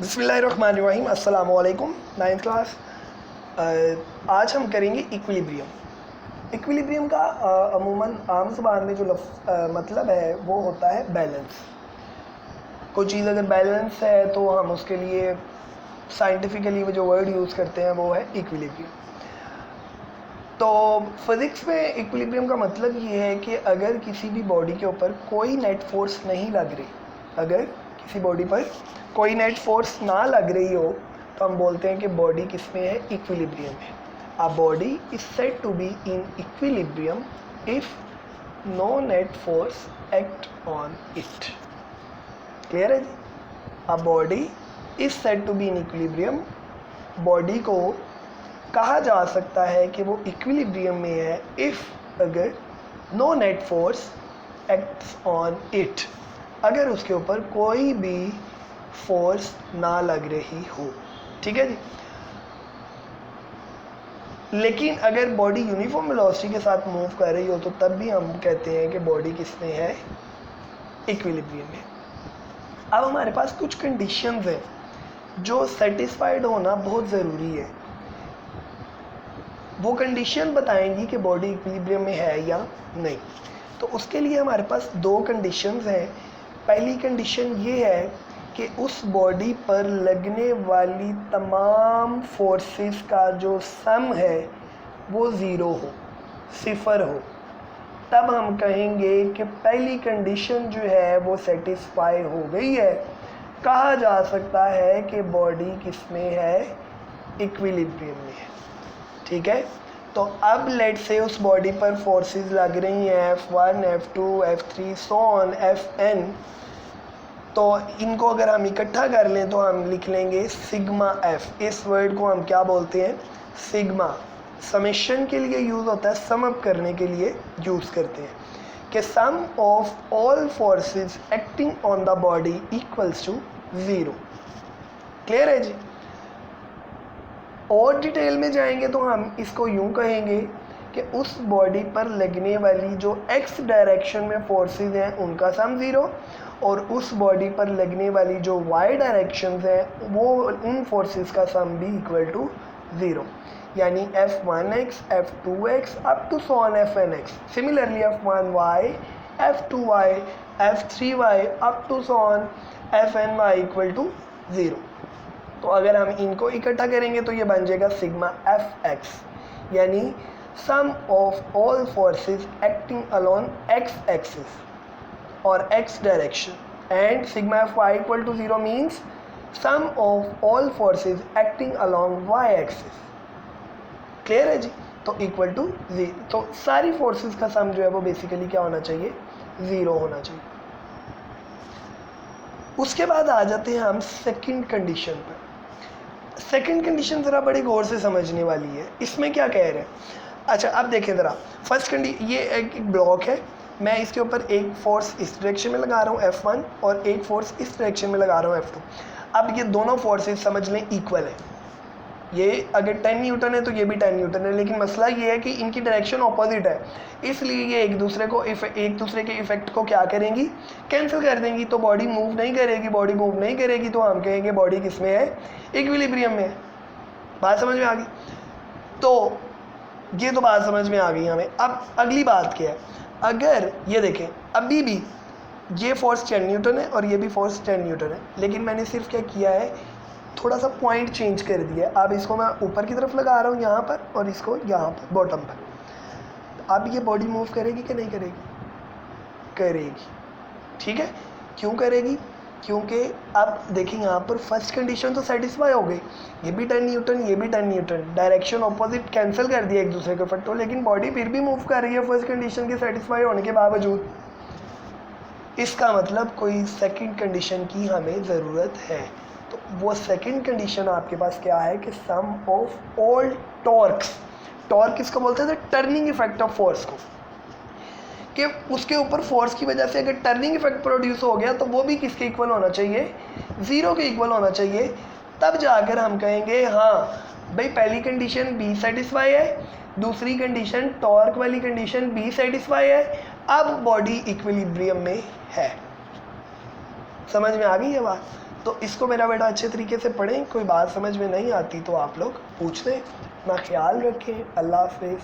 बिस्मिल्लाहिर्रहमानिर्रहीम। अस्सलाम वालेकुम। 9th class. आज हम करेंगे इक्विलिब्रियम। इक्विलिब्रियम का अमूमन आम ज़ुबान में जो मतलब है वो होता है बैलेंस। कोई चीज़ अगर बैलेंस है तो हम उसके लिए साइंटिफिकली वो जो वर्ड यूज़ करते हैं वो है इक्विलिब्रियम। तो फिज़िक्स में इक्विलिब्रियम का मतलब ये है कि अगर किसी भी बॉडी के ऊपर कोई नेट फोर्स नहीं लग रही, अगर किसी बॉडी पर कोई नेट फोर्स ना लग रही हो तो हम बोलते हैं कि बॉडी किस में है, इक्विलिब्रियम है। A body is said to be in equilibrium if no net force act on it. Clear है जी? A body is said to be in equilibrium, body को कहा जा सकता है कि वो इक्विलिब्रियम में है इफ़ अगर no net force acts on it, अगर उसके ऊपर कोई भी फोर्स ना लग रही हो। ठीक है जी। लेकिन अगर बॉडी यूनिफॉर्म वेलोसिटी के साथ मूव कर रही हो तो तब भी हम कहते हैं कि बॉडी किस में है, इक्विलिब्रियम में। अब हमारे पास कुछ कंडीशंस हैं जो सेटिस्फाइड होना बहुत ज़रूरी है। वो कंडीशन बताएंगी कि बॉडी इक्विलिब्रियम में है या नहीं। तो उसके लिए हमारे पास दो कंडीशंस हैं। पहली कंडीशन ये है कि उस बॉडी पर लगने वाली तमाम फोर्सेस का जो सम है वो ज़ीरो हो, सिफर हो। तब हम कहेंगे कि पहली कंडीशन जो है वो सेटिस्फाई हो गई है। कहा जा सकता है कि बॉडी किस में है, इक्विलिब्रियम में है। ठीक है। तो अब लेट से उस बॉडी पर फोर्सेस लग रही हैं F1, F2, F3 so on Fn। तो इनको अगर हम इकट्ठा कर लें तो हम लिख लेंगे सिग्मा F। इस वर्ड को हम क्या बोलते हैं, सिग्मा। समेशन के लिए यूज़ होता है, सम अप करने के लिए यूज़ करते हैं कि sum of all forces acting on the body equals to 0। Clear है जी? और डिटेल में जाएंगे तो हम इसको यूं कहेंगे कि उस बॉडी पर लगने वाली जो एक्स डायरेक्शन में फोर्सेस हैं उनका सम 0, और उस बॉडी पर लगने वाली जो वाई डायरेक्शन हैं वो उन फोर्सेस का सम भी इक्वल टू 0। यानी F1x, F2x up to so on Fnx। Similarly F1y, F2y, F3y up to so on Fny equal to 0। तो अगर हम इनको इकट्ठा करेंगे तो ये बन जाएगा सिग्मा Fx, यानी sum of all forces acting along x axis और x direction. And sigma Fy equal to 0 means sum of all forces acting along y axis. Clear है जी? तो इक्वल टू 0। तो सारी फोर्सेस का सम जो है वो बेसिकली क्या होना चाहिए, 0 होना चाहिए। उसके बाद आ जाते हैं हम सेकंड कंडीशन पर। सेकंड कंडीशन ज़रा बड़ी गौर से समझने वाली है। इसमें क्या कह रहे हैं, अच्छा अब देखें ज़रा। फर्स्ट कंडीशन, ये एक ब्लॉक है, मैं इसके ऊपर एक फोर्स इस डायरेक्शन में लगा रहा हूँ F1 और एक फोर्स इस डायरेक्शन में लगा रहा हूँ F2। अब ये दोनों फोर्सेस समझ लें इक्वल है। ये अगर 10 न्यूटन है तो ये भी 10 न्यूटन है, लेकिन मसला ये है कि इनकी डायरेक्शन ऑपोजिट है, इसलिए ये एक दूसरे के इफेक्ट को क्या करेंगी, कैंसिल कर देंगी। तो बॉडी मूव नहीं करेगी, बॉडी मूव नहीं करेगी तो हम कहेंगे बॉडी किस में है, इक्विलिब्रियम में है। बात समझ में आ गई? तो ये तो बात समझ में आ गई हमें। अब अगली बात क्या है, अगर ये देखें अभी भी ये फोर्स 10 न्यूटन है और ये भी फोर्स 10 न्यूटन है, लेकिन मैंने सिर्फ क्या किया है, थोड़ा सा पॉइंट चेंज कर दिया। अब इसको मैं ऊपर की तरफ लगा रहा हूँ यहाँ पर और इसको यहाँ पर बॉटम पर। अब ये बॉडी मूव करेगी कि नहीं करेगी, करेगी। ठीक है, क्यों करेगी, क्योंकि अब देखिए यहाँ पर फर्स्ट कंडीशन तो सेटिस्फाई हो गई, ये भी 10 न्यूटन ये भी 10 न्यूटन, डायरेक्शन ऑपोजिट कैंसिल कर दिया एक दूसरे के इफेक्ट हो, लेकिन बॉडी फिर भी मूव कर रही है फर्स्ट कंडीशन के सेटिस्फाई होने के बावजूद। इसका मतलब कोई सेकंड कंडीशन की हमें ज़रूरत है। तो वो सेकंड कंडीशन आपके पास क्या है कि sum of all torques, torque किसको बोलते हैं, टर्निंग इफेक्ट ऑफ फोर्स को, कि उसके ऊपर फोर्स की वजह से अगर टर्निंग इफेक्ट प्रोड्यूस हो गया तो वो भी किसके इक्वल होना चाहिए, 0 के इक्वल होना चाहिए। तब जाकर हम कहेंगे हाँ भाई पहली कंडीशन बी सेटिस्फाई है, दूसरी कंडीशन टॉर्क वाली कंडीशन बी सेटिस्फाई है, अब बॉडी इक्विलिब्रियम में है। समझ में आ गई है बात? तो इसको मेरा बेटा अच्छे तरीके से पढ़ें, कोई बात समझ में नहीं आती तो आप लोग पूछ लें। अपना ख्याल रखें, अल्लाह हाफिज़।